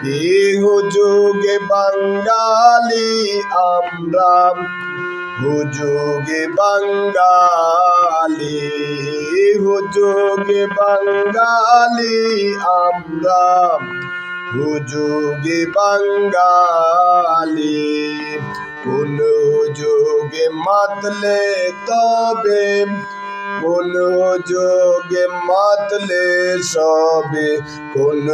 হুজুগে বাঙালি আমরা, হুজুগে বাঙালি, হুজুগে বাঙালি আমরা, হুজুগে বাঙালি। কোন যুগে মাতলে তবে, কোন যুগে মাতলে সবে, কোন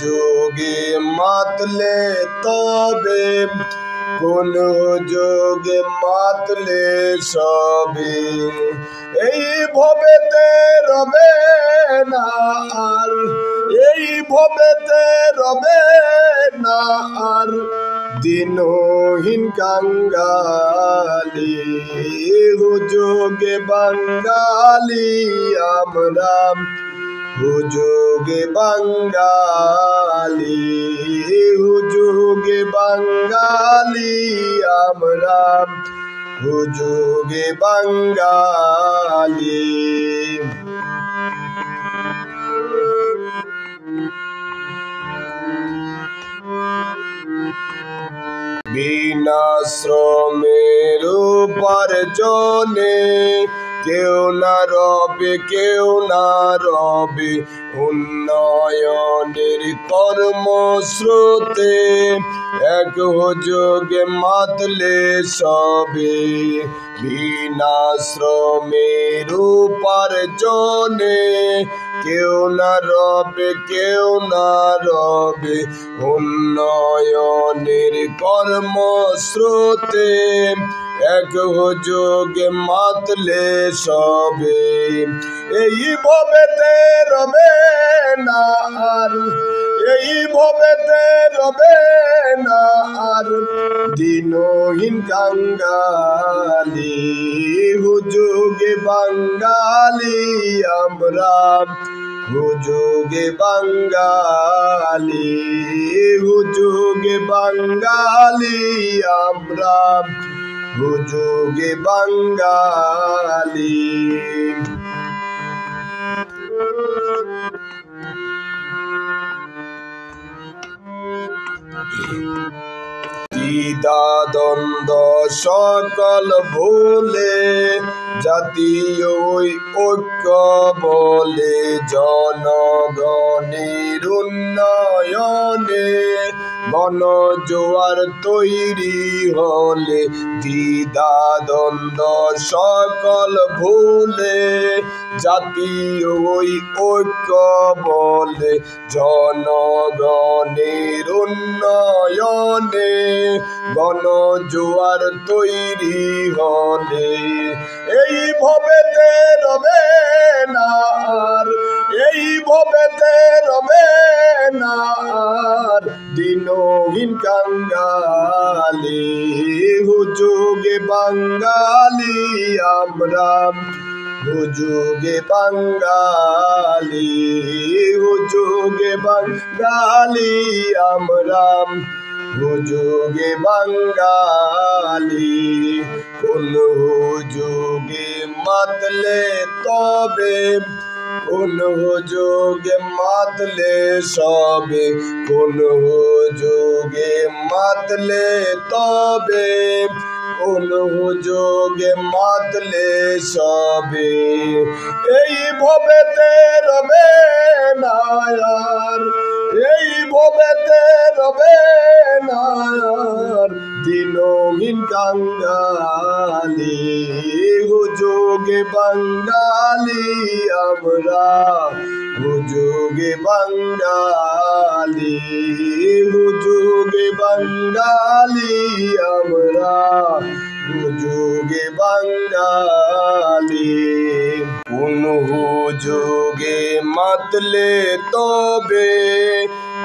যুগে মাতলে তবে, কোন যুগে মাতলে সবে। এই ভবেতে রবে না আর, এই ভবেতে রবে না আর দিনহীন কাঙ্গালি। হুজুগে বাঙালি আমরা, হুজুগে বাঙালি, হুজুগে বাঙালি আমরা, হুজুগে বাঙালি। বিনা শ্রমের উপার্জনে কেউ না রবে, কেউ না রবে উন্নয়নের কর্মস্রোতে। এক হুজুগে মাতলে সবে, বিনা শ্রমের উপার্জনে কেউ না রবে, কেউ না রবে উন্নয়নের কর্মস্রোতে। এক হুজুগে মাতলে সবে, এই ভবেতে রবে না আর, এই ভবেতে রবে না আর দিনহীন কাঙ্গালি। হুজুগে বাঙালি আমরা, হুজুগে বাঙালি, হুজুগে বাঙালি আমরা, হুজুগে বাঙালি। দ্বিধা দ্বন্দ্ব সকল ভুলে জাতীয় ঐক্য বলে, জনগণের উন্নয়নে গণজোয়ার তৈরি হলে। দ্বিধা দ্বন্দ্ব সকল ভুলে জাতীয় ঐক্য বলে, জনগণের উন্নয়নে গণজোয়ার তৈরি হলে। এই ভবেতে রবে না আর, এই ভবেতে রবে না আর দিনহীন কাঙ্গালি। হুজুগে বাঙালি আমরা, হুজুগে বাঙালি, হুজুগে বাঙালি আমরা, হুজুগে বাঙালি। কোন হুজুগে মাতলে তবে, কোন হুজুগে মাতলে সবে, কোন হুজুগে মাতলে তবে, কোন হুজুগে মাতলে সবে। এই ভবেতে রবে না আর, এই ভবেতে রবে না আর দিনহীন কাঙ্গালি। হুজুগে বাঙালি আমরা, হুজুগে বাঙালি, হুজুগে বাঙালি আমরা, হুজুগে বাঙালি। কোন হুজুগে মাতলে তবে,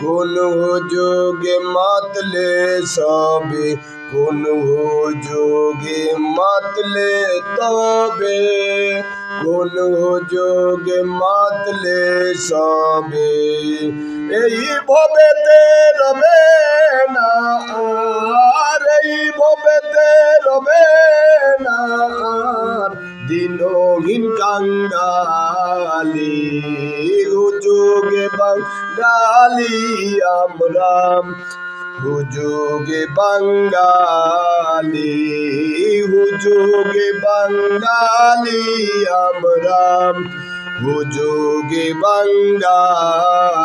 কোন হুজুগে মাতলে সবে, কোন হুজুগে মাতলে তবে, কোন হুজুগে মাতলে সবে। এই ভবেতে রবে না আর, এই ভবেতে রবে না আর দিনহীন কাঙ্গালি। হুজুগে বাঙালি বাঙালি আমরা, হুজুগে বাঙালি, হুজুগে বাঙালি আমরা, হুজুগে বাঙালি।